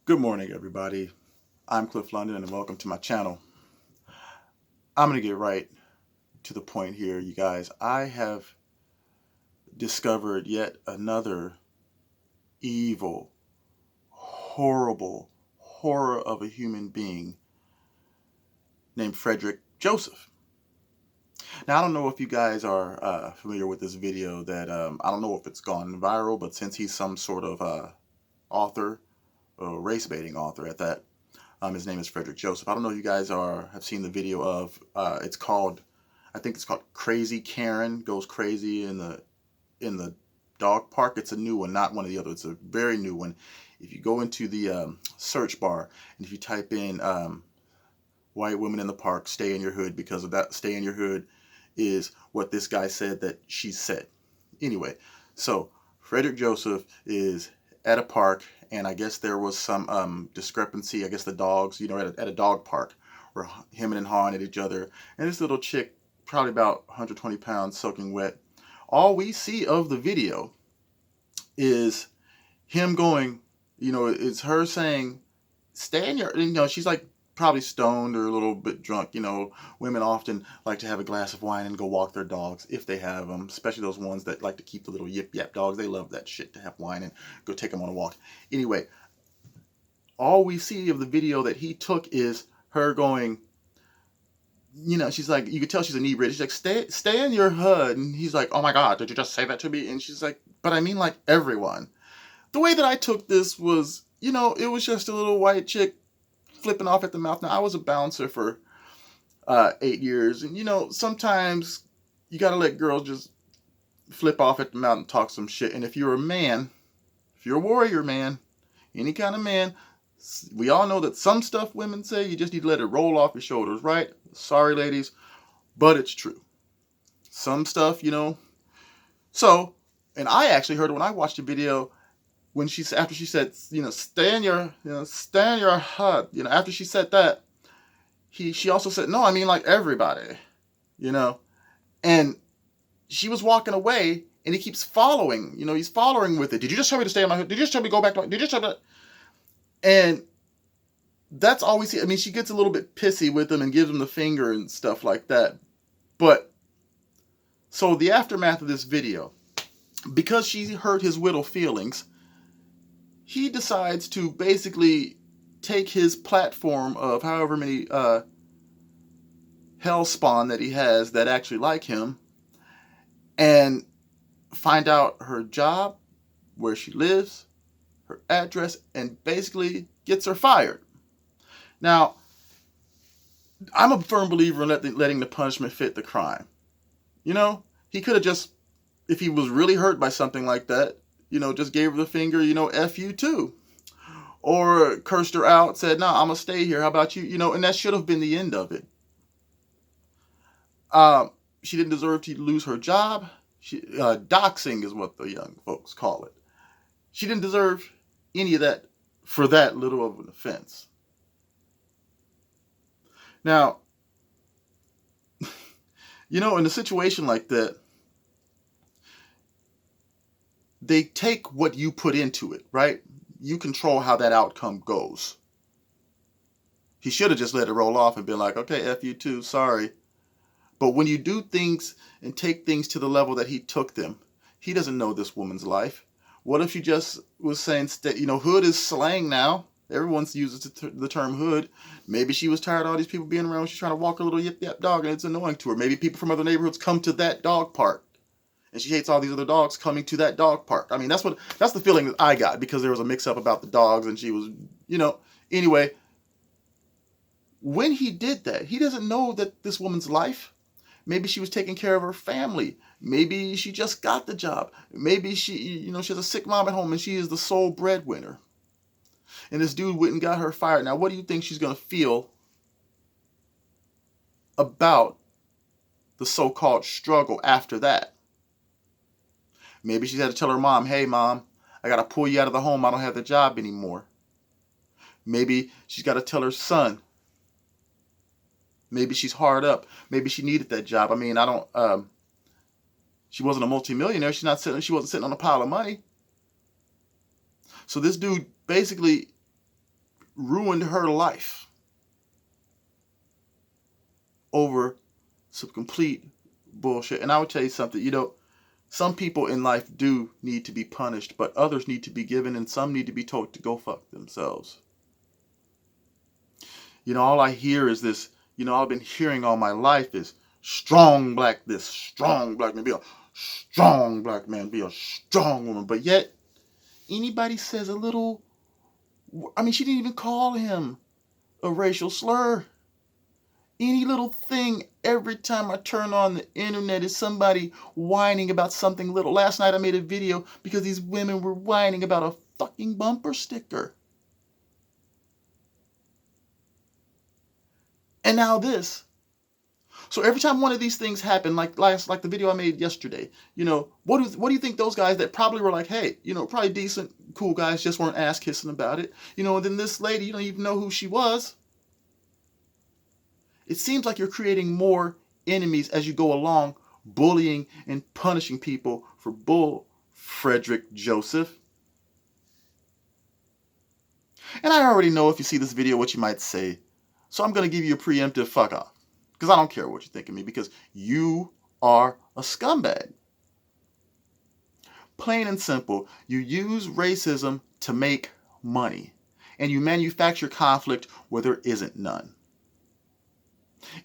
Good morning, everybody. I'm Cliff London, and welcome to my channel. I'm going to get right to the point here, you guys. I have discovered yet another evil, horrible horror of a human being named Frederick Joseph. Now, I don't know if you guys are familiar with this video that I don't know if it's gone viral, but since he's some sort of author, a race baiting author at that, his name is Frederick Joseph. I don't know if you guys have seen the video of, I think it's called Crazy Karen Goes Crazy in the dog park. It's a new one, not one of the others. It's a very new one. If you go into the search bar and if you type in white women in the park, stay in your hood, because of that, stay in your hood is what this guy said that she said. Anyway, so Frederick Joseph is at a park, and I guess there was some discrepancy. I guess the dogs, at a dog park, were hemming and hawing at each other. And this little chick, probably about 120 pounds, soaking wet. All we see of the video is him going, it's her saying, stay in your, she's like probably stoned or a little bit drunk. Women often like to have a glass of wine and go walk their dogs if they have them, especially those ones that like to keep the little yip yap dogs. They love that shit, to have wine and go take them on a walk. Anyway, all we see of the video that he took is her going, she's like, you could tell she's inebriated. She's like, stay in your hood. And he's like, oh my God, did you just say that to me? And she's like, but I mean like everyone. The way that I took this was, it was just a little white chick flipping off at the mouth. Now, I was a bouncer for 8 years, and sometimes you gotta let girls just flip off at the mouth and talk some shit. And if you're a man, if you're a warrior man, any kind of man, we all know that some stuff women say, you just need to let it roll off your shoulders, right? Sorry, ladies, but it's true. Some stuff, So, and I actually heard it when I watched the video, when after she said, stay in your hut, after she said that, she also said, no, I mean like everybody, and she was walking away, and he keeps following, he's following with it. Did you just tell me to stay in my hood? Did you just tell me to go back to did you just tell me? And that's all we see. I mean, she gets a little bit pissy with him and gives him the finger and stuff like that. But so the aftermath of this video, because she hurt his widow feelings, he decides to basically take his platform of however many hellspawn that he has that actually like him, and find out her job, where she lives, her address, and basically gets her fired. Now, I'm a firm believer in letting the punishment fit the crime. He could have just, if he was really hurt by something like that, just gave her the finger, F you too. Or cursed her out, said, no, I'm going to stay here. How about you? And that should have been the end of it. She didn't deserve to lose her job. Doxing is what the young folks call it. She didn't deserve any of that for that little of an offense. Now, in a situation like that, they take what you put into it, right? You control how that outcome goes. He should have just let it roll off and been like, okay, F you too, sorry. But when you do things and take things to the level that he took them, he doesn't know this woman's life. What if she just was saying, hood is slang now. Everyone uses the term hood. Maybe she was tired of all these people being around. She's trying to walk her little yip yap dog, and it's annoying to her. Maybe people from other neighborhoods come to that dog park, and she hates all these other dogs coming to that dog park. I mean, that's the feeling that I got, because there was a mix-up about the dogs, and she was, Anyway, when he did that, he doesn't know that this woman's life. Maybe she was taking care of her family. Maybe she just got the job. Maybe she, she has a sick mom at home, and she is the sole breadwinner. And this dude went and got her fired. Now, what do you think she's going to feel about the so-called struggle after that? Maybe she's had to tell her mom, hey, mom, I got to pull you out of the home. I don't have the job anymore. Maybe she's got to tell her son. Maybe she's hard up. Maybe she needed that job. I mean, she wasn't a multimillionaire. She wasn't sitting on a pile of money. So this dude basically ruined her life over some complete bullshit. And I would tell you something, you know, some people in life do need to be punished, but others need to be given, and some need to be told to go fuck themselves. You know, all I hear is this, you know, I've been hearing all my life is strong black this, strong black man, be a strong black man, be a strong woman. But yet, anybody says a little, I mean, she didn't even call him a racial slur. Any little thing, every time I turn on the internet is somebody whining about something little. Last night I made a video because these women were whining about a fucking bumper sticker. And now this. So every time one of these things happen, like the video I made yesterday, you know, what do you think those guys that probably were like, hey, you know, probably decent, cool guys, just weren't ass kissing about it, you know, and then this lady, you don't even know who she was. It seems like you're creating more enemies as you go along, bullying and punishing people for bull, Frederick Joseph. And I already know if you see this video what you might say, so I'm going to give you a preemptive fuck off. Because I don't care what you think of me, because you are a scumbag. Plain and simple, you use racism to make money, and you manufacture conflict where there isn't none.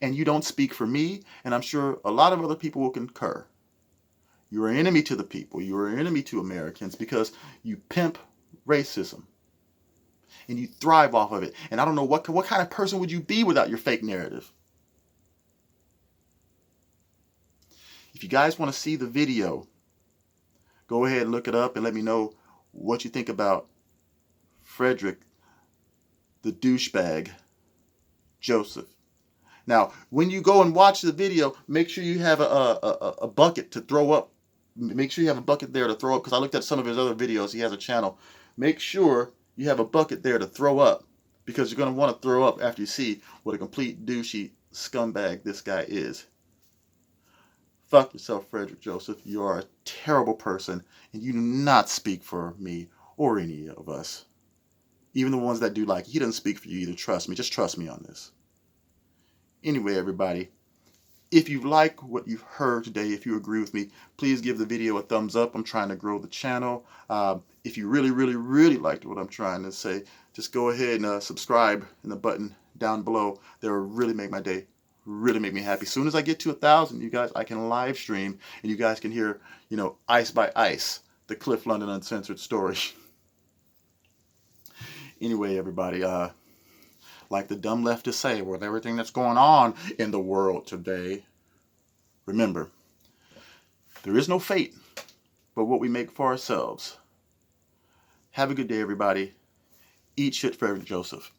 And you don't speak for me, and I'm sure a lot of other people will concur. You're an enemy to the people. You're an enemy to Americans because you pimp racism. And you thrive off of it. And I don't know what kind of person would you be without your fake narrative. If you guys want to see the video, go ahead and look it up and let me know what you think about Frederick, the douchebag, Joseph. Now, when you go and watch the video, make sure you have a bucket to throw up. Make sure you have a bucket there to throw up, because I looked at some of his other videos. He has a channel. Make sure you have a bucket there to throw up, because you're going to want to throw up after you see what a complete douchey scumbag this guy is. Fuck yourself, Frederick Joseph. You are a terrible person, and you do not speak for me or any of us. Even the ones that do like you, he doesn't speak for you either. Trust me. Just trust me on this. Anyway, everybody, if you like what you've heard today, if you agree with me, please give the video a thumbs up. I'm trying to grow the channel. If you really, really, really liked what I'm trying to say, just go ahead and subscribe in the button down below. That will really make my day, really make me happy. As soon as I get to 1,000, you guys, I can live stream, and you guys can hear, you know, Ice by Ice, the Cliff London Uncensored story. Anyway, everybody, like the dumb leftists say, with everything that's going on in the world today, remember, there is no fate but what we make for ourselves. Have a good day, everybody. Eat shit, Frederick Joseph.